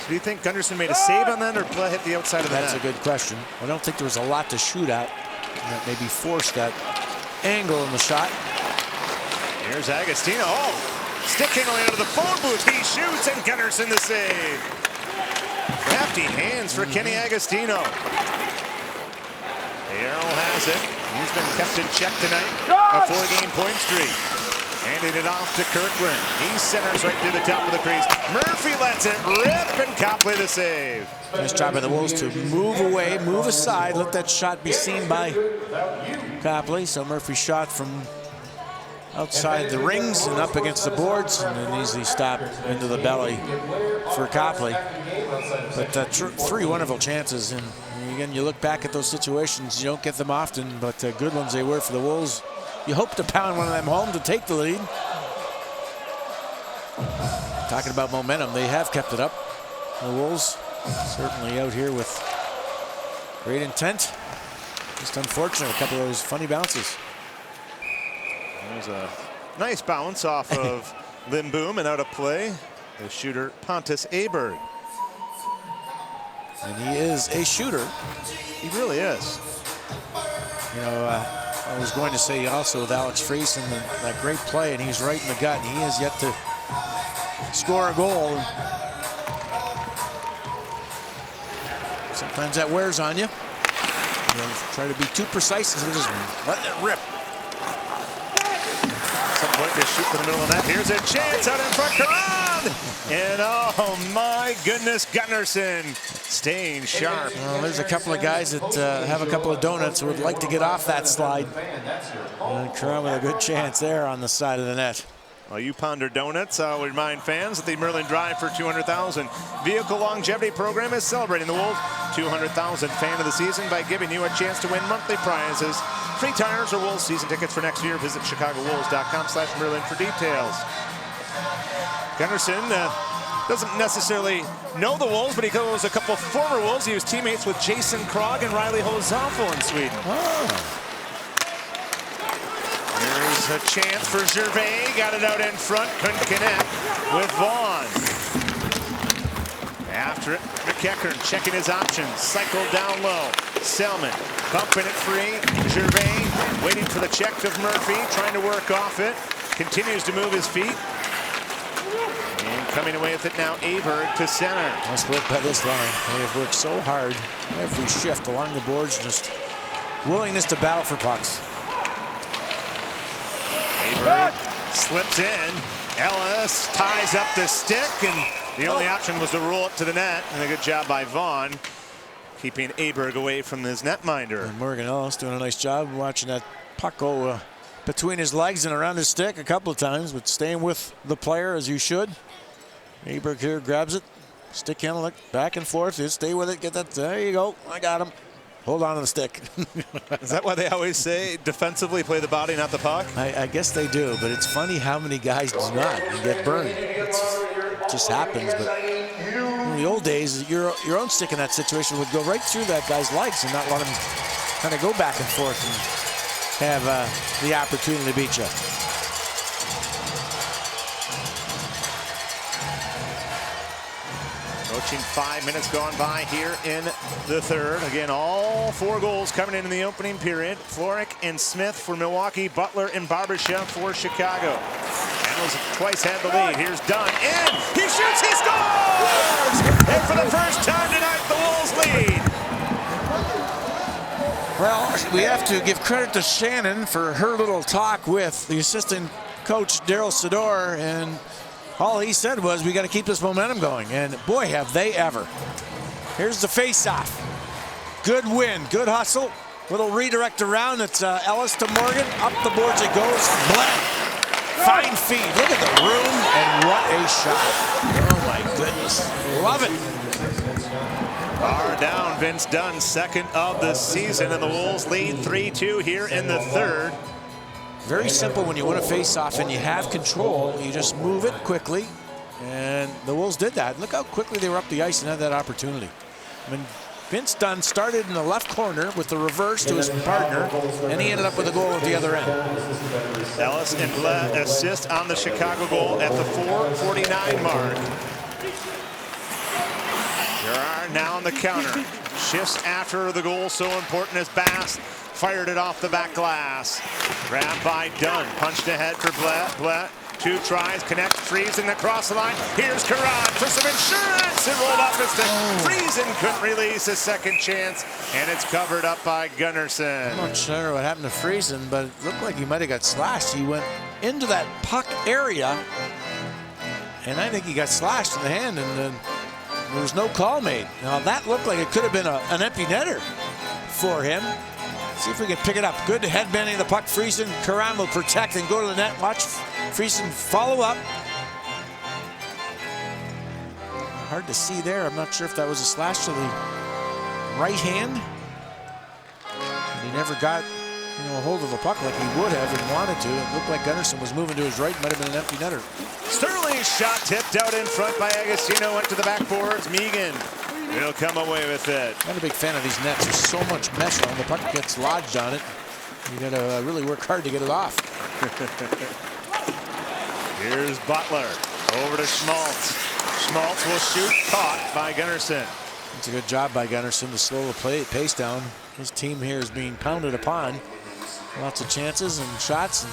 Do you think Gunderson made a save on that or hit the outside of the net? That's a good question. I don't think there was a lot to shoot at. That maybe forced that angle in the shot. Here's Agostino. Oh, stick handling out of the phone booth. He shoots and Gunderson the save. Crafty hands for Kenny Agostino. Arrow has it. He's been kept in check tonight. A 4-game point streak. Handing it off to Kirkland. He centers right through the top of the crease. Murphy lets it rip and Copley the save. Nice job by the Wolves to move away, move aside, let that shot be seen by Copley. So Murphy shot from outside the rings and up against the boards, and an easy stop into the belly for Copley. But 3 wonderful chances, and again, you look back at those situations, you don't get them often, but good ones they were for the Wolves. You hope to pound one of them home to take the lead. Talking about momentum, they have kept it up. The Wolves certainly out here with great intent. Just unfortunate, a couple of those funny bounces. There's a nice bounce off of Lindboom and out of play. The shooter, Pontus Aberg. And he is a shooter. He really is. You know, I was going to say also with Alex Friesen and that great play, and he's right in the gut, and he has yet to score a goal. Sometimes that wears on you. Try to be too precise and just let it rip. Some point to shoot from the middle of that. Here's a chance out in front. Karan! And oh my goodness, Gunderson staying sharp. Well, there's a couple of guys that have a couple of donuts who would like to get off that slide. And Karan with a good chance there on the side of the net. While you ponder donuts, I'll remind fans that the Merlin Drive for 200,000 Vehicle Longevity Program is celebrating the Wolves 200,000 Fan of the Season by giving you a chance to win monthly prizes, free tires, or Wolves season tickets for next year. Visit ChicagoWolves.com/Merlin for details. Gunderson doesn't necessarily know the Wolves, but he knows a couple former Wolves. He was teammates with Jason Krog and Riley Hosafo in Sweden. Oh. Here's a chance for Gervais. Got it out in front. Couldn't connect with Vaughn. After it, McEachern checking his options. Cycled down low. Selman bumping it free. Gervais waiting for the check of Murphy. Trying to work off it. Continues to move his feet. And coming away with it now, Aberg to center. Nice work by this line. They have worked so hard every shift along the boards. Just willingness to battle for pucks. Aberg slips in. Ellis ties up the stick, and the only option was to roll it to the net. And a good job by Vaughn, keeping Aberg away from his netminder. And Morgan Ellis doing a nice job watching that puck go between his legs and around his stick a couple of times, but staying with the player as you should. Aberg here grabs it, stick handle it back and forth. Just stay with it, get that. There you go. I got him. Hold on to the stick. Is that why they always say defensively play the body, not the puck? I guess they do, but it's funny how many guys do not and get burned. It just happens. But in the old days, your own stick in that situation would go right through that guy's legs and not let him kind of go back and forth and have the opportunity to beat you. Approaching 5 minutes gone by here in the third. Again, all 4 goals coming in the opening period. Florek and Smith for Milwaukee, Butler and Barbashev for Chicago. Animals twice had the lead. Here's Dunn in. He shoots, he scores! And for the first time tonight, the Wolves lead. Well, we have to give credit to Shannon for her little talk with the assistant coach, Daryl Sador, and all he said was, we got to keep this momentum going. And boy, have they ever. Here's the face-off. Good win, good hustle. Little redirect around. It's Ellis to Morgan. Up the boards it goes. Black. Fine feed. Look at the room, and what a shot. Oh my goodness. Love it. Far down, Vince Dunn, second of the season, and the Wolves lead 3-2 here in the third. Very simple when you want to face off and you have control. You just move it quickly, and the Wolves did that. Look how quickly they were up the ice and had that opportunity. I mean, Vince Dunn started in the left corner with the reverse to his partner, and he ended up with a goal at the other end. Ellis and Bled assist on the Chicago goal at the 4:49 mark. Gerard now on the counter. Shifts after the goal, so important as Bass fired it off the back glass. Grabbed by Dunn, punched ahead for Blett. 2 tries, connects, Friesen across the line. Here's Karan for some insurance. It rolled off his stick. Friesen couldn't release a second chance, and it's covered up by Gunnarsson. I'm not sure what happened to Friesen, but it looked like he might have got slashed. He went into that puck area, and I think he got slashed in the hand, and there was no call made. Now that looked like it could have been an empty netter for him. See if we can pick it up. Good headbanding of the puck. Friesen, Karan will protect and go to the net. Watch Friesen follow up. Hard to see there. I'm not sure if that was a slash to the right hand. And he never got a hold of the puck like he would have and wanted to. It looked like Gunnarsson was moving to his right. Might have been an empty netter. Sterling's shot tipped out in front by Agostino. Went to the backboards. Megan will come away with it. Not a big fan of these nets. There's so much mesh on. The puck gets lodged on it. You got to really work hard to get it off. Here's Butler over to Schmaltz. Schmaltz will shoot, caught by Gunnarsson. It's a good job by Gunnarsson to slow the pace down. His team here is being pounded upon. Lots of chances and shots. And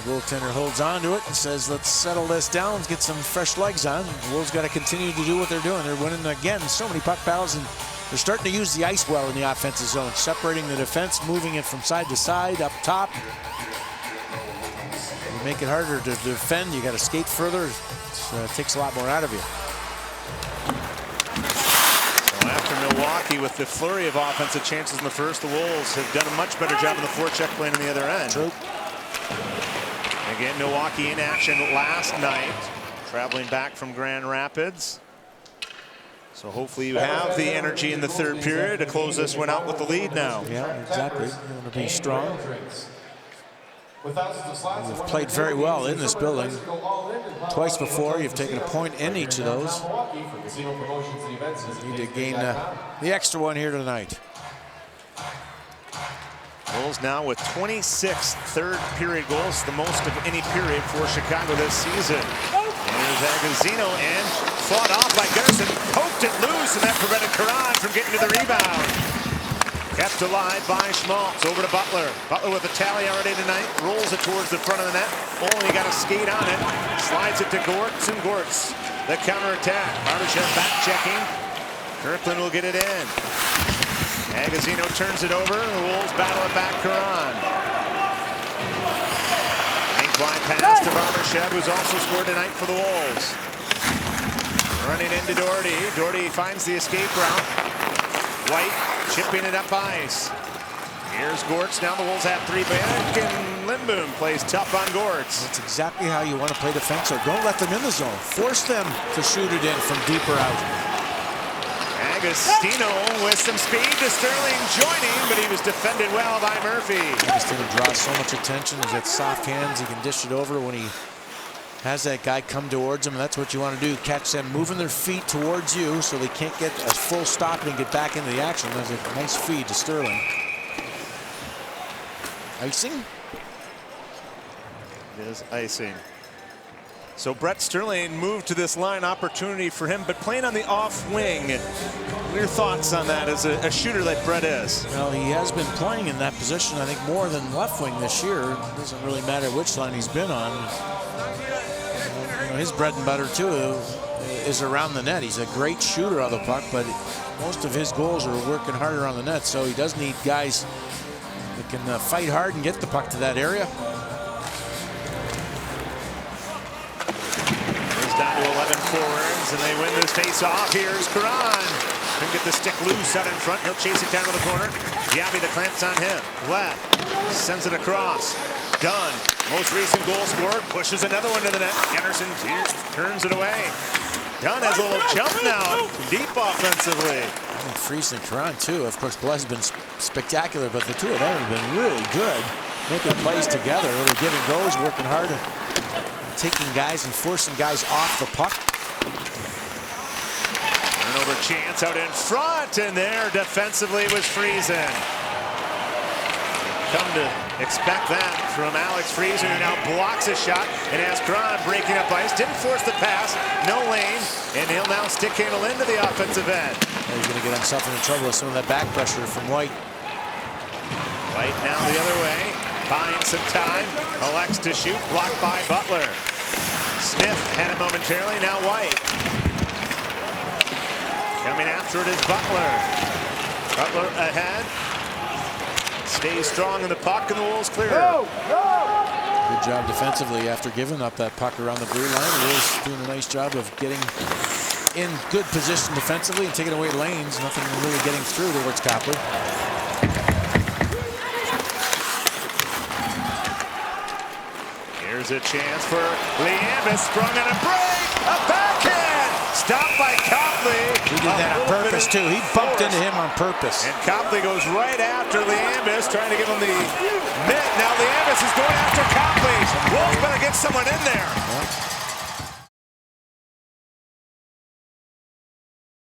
the goaltender holds on to it and says, let's settle this down, let's get some fresh legs on. The Wolves got to continue to do what they're doing. They're winning again so many puck battles, and they're starting to use the ice well in the offensive zone, separating the defense, moving it from side to side, up top. You make it harder to defend. You got to skate further. It takes a lot more out of you. So after Milwaukee, with the flurry of offensive chances in the first, the Wolves have done a much better job in the forecheck lane on the other end. True. Again, Milwaukee in action last night, traveling back from Grand Rapids. So hopefully you have the energy in the third period to close this one out with the lead now. Yeah, exactly. You want to be strong. You've played very well in this building. Twice before, you've taken a point in each of those. You need to gain the extra one here tonight. Wolves now with 26 third period goals, the most of any period for Chicago this season. Here's Agostino, and fought off by Gunnarsson, poked it loose, and that prevented Karan from getting to the rebound. Kept alive by Schmaltz, over to Butler. Butler with a tally already tonight, rolls it towards the front of the net. Oh, you got to skate on it. Slides it to Gortz, and Gortz, the counterattack. Barbashev back checking. Kirkland will get it in. Agostino turns it over. The Wolves battle it back. Karan. Link-wide pass to Barbashev, who's also scored tonight for the Wolves. Running into Doherty. Doherty finds the escape route. White chipping it up ice. Here's Gortz. Now the Wolves have 3 back, and Lindboom plays tough on Gortz. That's exactly how you want to play defense. So don't let them in the zone. Force them to shoot it in from deeper out. Agostino with some speed to Sterling joining, but he was defended well by Murphy. Agostino draws so much attention. He's got soft hands. He can dish it over when he has that guy come towards him. And that's what you want to do. Catch them moving their feet towards you so they can't get a full stop and get back into the action. That's a nice feed to Sterling. Icing? It is icing. So Brett Sterling moved to this line, opportunity for him, but playing on the off wing. What are your thoughts on that as a shooter like Brett is? Well, he has been playing in that position, I think, more than left wing this year. It doesn't really matter which line he's been on. You know, his bread and butter, too, is around the net. He's a great shooter of the puck, but most of his goals are working harder on the net, so he does need guys that can fight hard and get the puck to that area. Down to 11 forwards, and they win this face-off. Here's Karan. Couldn't get the stick loose out in front. He'll chase it down to the corner. Gabby, the clamps on him. Left. Sends it across. Dunn, most recent goal scored, pushes another one to the net. Gunnarsson turns it away. Dunn has a little jump now, deep offensively. I think Friesen and Karan, too. Of course, Blood's been spectacular, but the two of them have been really good. Making plays together, really giving goals, working hard. Taking guys and forcing guys off the puck. Turnover chance out in front, and there defensively was Friesen. Come to Expect that from Alex Freezer, who now blocks a shot and has Cron breaking up ice. Didn't force the pass, no lane, and he'll now stick handle into the offensive end. He's going to get himself into trouble with some of that back pressure from White. White now the other way, buying some time, elects to shoot, blocked by Butler. Smith had it momentarily, now White. Coming after it is Butler. Butler ahead. Stays strong in the puck, and the Wolves clear. Good job defensively after giving up that puck around the blue line. The Wolves doing a nice job of getting in good position defensively and taking away lanes. Nothing really getting through towards Copley. Here's a chance for Liambis, sprung on a break, a backhand, stopped by Copley. He did that on purpose too. He bumped into him on purpose. And Copley goes right after Liambis, trying to give him the mitt. Now Liambis is going after Copley. Wolves better get someone in there. Yep.